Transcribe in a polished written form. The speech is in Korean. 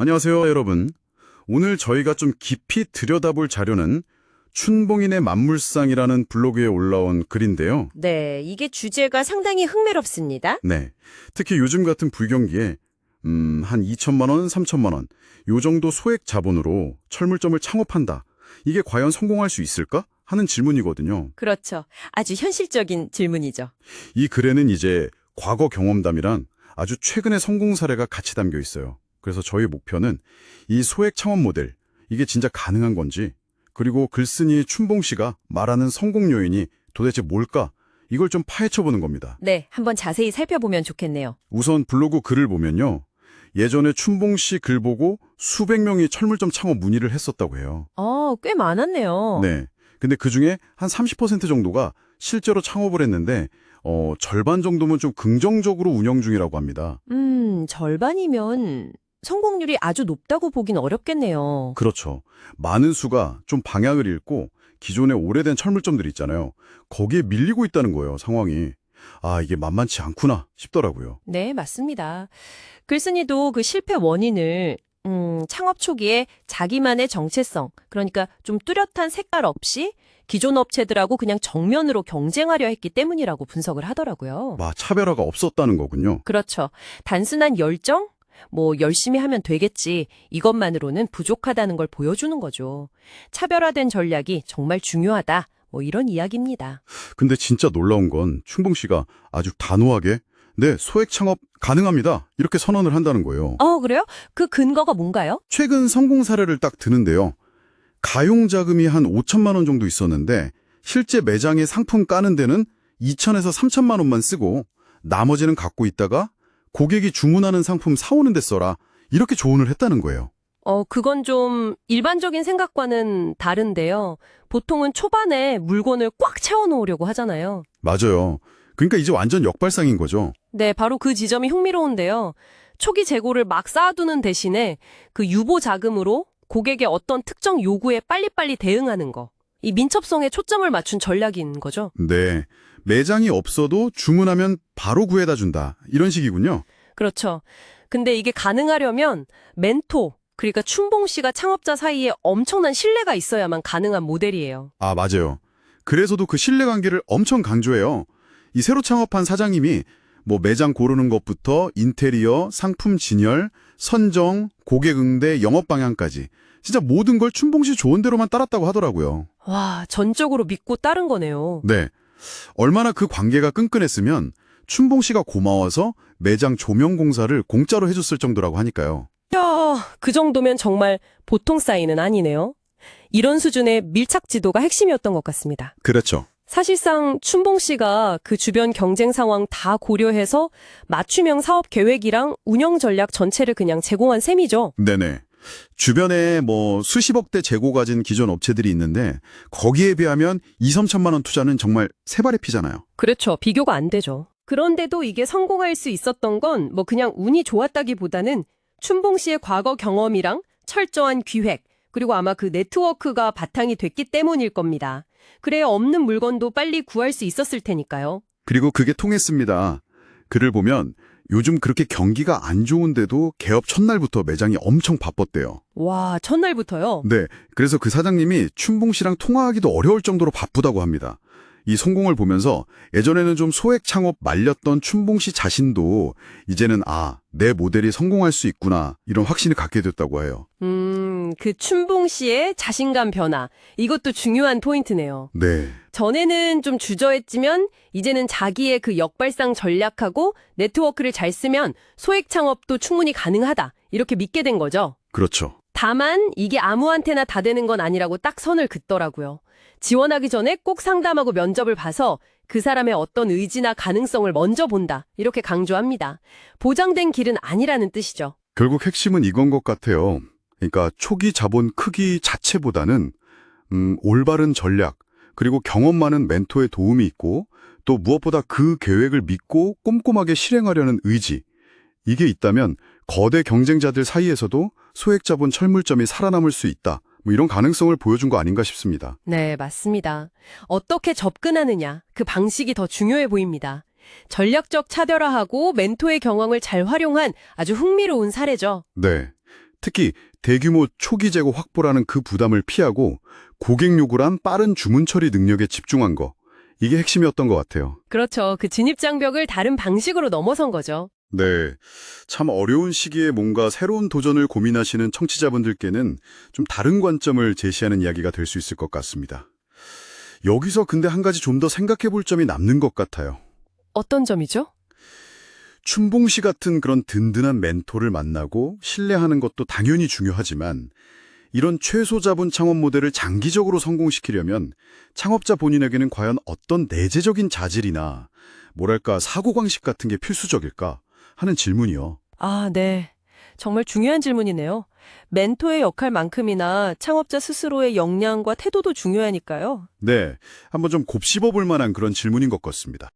안녕하세요, 여러분. 오늘 저희가 좀 깊이 들여다볼 자료는 춘봉인의 만물상이라는 블로그에 올라온 글인데요. 네, 이게 주제가 상당히 흥미롭습니다. 네. 특히 요즘 같은 불경기에 한 2천만 원, 3천만 원, 요 정도 소액 자본으로 철물점을 창업한다. 이게 과연 성공할 수 있을까? 하는 질문이거든요. 그렇죠. 아주 현실적인 질문이죠. 이 글에는 이제 과거 경험담이랑 아주 최근의 성공 사례가 같이 담겨 있어요. 그래서 저희 목표는 이 소액 창업 모델, 이게 진짜 가능한 건지, 그리고 글쓴이 춘봉 씨가 말하는 성공 요인이 도대체 뭘까? 이걸 좀 파헤쳐보는 겁니다. 네, 한번 자세히 살펴보면 좋겠네요. 우선 블로그 글을 보면요. 예전에 춘봉 씨 글 보고 수백 명이 철물점 창업 문의를 했었다고 해요. 꽤 많았네요. 네. 근데 그중에 한 30% 정도가 실제로 창업을 했는데 절반 정도면 좀 긍정적으로 운영 중이라고 합니다. 절반이면 성공률이 아주 높다고 보긴 어렵겠네요. 그렇죠. 많은 수가 좀 방향을 잃고 기존의 오래된 철물점들 있잖아요. 거기에 밀리고 있다는 거예요, 상황이. 아, 이게 만만치 않구나 싶더라고요. 네, 맞습니다. 글쓴이도 그 실패 원인을 창업 초기에 자기만의 정체성, 그러니까 좀 뚜렷한 색깔 없이 기존 업체들하고 그냥 정면으로 경쟁하려 했기 때문이라고 분석을 하더라고요. 차별화가 없었다는 거군요. 그렇죠. 단순한 열정? 열심히 하면 되겠지. 이것만으로는 부족하다는 걸 보여주는 거죠. 차별화된 전략이 정말 중요하다. 이런 이야기입니다. 근데 진짜 놀라운 건 춘봉 씨가 아주 단호하게 네, 소액 창업 가능합니다. 이렇게 선언을 한다는 거예요. 그래요? 그 근거가 뭔가요? 최근 성공 사례를 딱 드는데요. 가용 자금이 한 5천만 원 정도 있었는데 실제 매장에 상품 까는 데는 2천에서 3천만 원만 쓰고 나머지는 갖고 있다가 고객이 주문하는 상품 사오는 데 써라. 이렇게 조언을 했다는 거예요. 그건 좀 일반적인 생각과는 다른데요. 보통은 초반에 물건을 꽉 채워놓으려고 하잖아요. 맞아요. 그러니까 이제 완전 역발상인 거죠. 네, 바로 그 지점이 흥미로운데요. 초기 재고를 막 쌓아두는 대신에 그 유보 자금으로 고객의 어떤 특정 요구에 빨리빨리 대응하는 거. 이 민첩성에 초점을 맞춘 전략인 거죠. 네. 매장이 없어도 주문하면 바로 구해다 준다. 이런 식이군요. 그렇죠. 근데 이게 가능하려면 멘토, 그러니까 춘봉 씨가 창업자 사이에 엄청난 신뢰가 있어야만 가능한 모델이에요. 아, 맞아요. 그래서도 그 신뢰관계를 엄청 강조해요. 이 새로 창업한 사장님이 매장 고르는 것부터 인테리어, 상품 진열, 선정, 고객 응대, 영업 방향까지 진짜 모든 걸 춘봉 씨 좋은 대로만 따랐다고 하더라고요. 와, 전적으로 믿고 따른 거네요. 네. 얼마나 그 관계가 끈끈했으면 춘봉 씨가 고마워서 매장 조명 공사를 공짜로 해줬을 정도라고 하니까요. 그 정도면 정말 보통 사이는 아니네요. 이런 수준의 밀착 지도가 핵심이었던 것 같습니다. 그렇죠. 사실상 춘봉 씨가 그 주변 경쟁 상황 다 고려해서 맞춤형 사업 계획이랑 운영 전략 전체를 그냥 제공한 셈이죠. 네네. 주변에 수십억 대 재고 가진 기존 업체들이 있는데 거기에 비하면 2, 3천만 원 투자는 정말 세 발의 피잖아요. 그렇죠. 비교가 안 되죠. 그런데도 이게 성공할 수 있었던 건 그냥 운이 좋았다기보다는 춘봉 씨의 과거 경험이랑 철저한 기획, 그리고 아마 그 네트워크가 바탕이 됐기 때문일 겁니다. 그래야 없는 물건도 빨리 구할 수 있었을 테니까요. 그리고 그게 통했습니다. 글을 보면 요즘 그렇게 경기가 안 좋은데도 개업 첫날부터 매장이 엄청 바빴대요. 와, 첫날부터요? 네, 그래서 그 사장님이 춘봉 씨랑 통화하기도 어려울 정도로 바쁘다고 합니다. 이 성공을 보면서 예전에는 좀 소액 창업 말렸던 춘봉 씨 자신도 이제는 내 모델이 성공할 수 있구나 이런 확신을 갖게 됐다고 해요. 그 춘봉 씨의 자신감 변화, 이것도 중요한 포인트네요. 네. 전에는 좀 주저했지만 이제는 자기의 그 역발상 전략하고 네트워크를 잘 쓰면 소액 창업도 충분히 가능하다, 이렇게 믿게 된 거죠. 그렇죠. 다만 이게 아무한테나 다 되는 건 아니라고 딱 선을 긋더라고요. 지원하기 전에 꼭 상담하고 면접을 봐서 그 사람의 어떤 의지나 가능성을 먼저 본다, 이렇게 강조합니다. 보장된 길은 아니라는 뜻이죠. 결국 핵심은 이건 것 같아요. 그러니까 초기 자본 크기 자체보다는 올바른 전략, 그리고 경험 많은 멘토의 도움이 있고 또 무엇보다 그 계획을 믿고 꼼꼼하게 실행하려는 의지, 이게 있다면 거대 경쟁자들 사이에서도 소액 자본 철물점이 살아남을 수 있다. 이런 가능성을 보여준 거 아닌가 싶습니다. 네, 맞습니다. 어떻게 접근하느냐, 그 방식이 더 중요해 보입니다. 전략적 차별화하고 멘토의 경험을 잘 활용한 아주 흥미로운 사례죠. 네. 특히 대규모 초기 재고 확보라는 그 부담을 피하고 고객 요구란 빠른 주문 처리 능력에 집중한 거. 이게 핵심이었던 것 같아요. 그렇죠. 그 진입장벽을 다른 방식으로 넘어선 거죠. 네. 참 어려운 시기에 뭔가 새로운 도전을 고민하시는 청취자분들께는 좀 다른 관점을 제시하는 이야기가 될 수 있을 것 같습니다. 여기서 근데 한 가지 좀 더 생각해 볼 점이 남는 것 같아요. 어떤 점이죠? 춘봉 씨 같은 그런 든든한 멘토를 만나고 신뢰하는 것도 당연히 중요하지만 이런 최소 자본 창업 모델을 장기적으로 성공시키려면 창업자 본인에게는 과연 어떤 내재적인 자질이나 뭐랄까 사고방식 같은 게 필수적일까 하는 질문이요. 아, 네. 정말 중요한 질문이네요. 멘토의 역할만큼이나 창업자 스스로의 역량과 태도도 중요하니까요. 네, 한번 좀 곱씹어 볼 만한 그런 질문인 것 같습니다.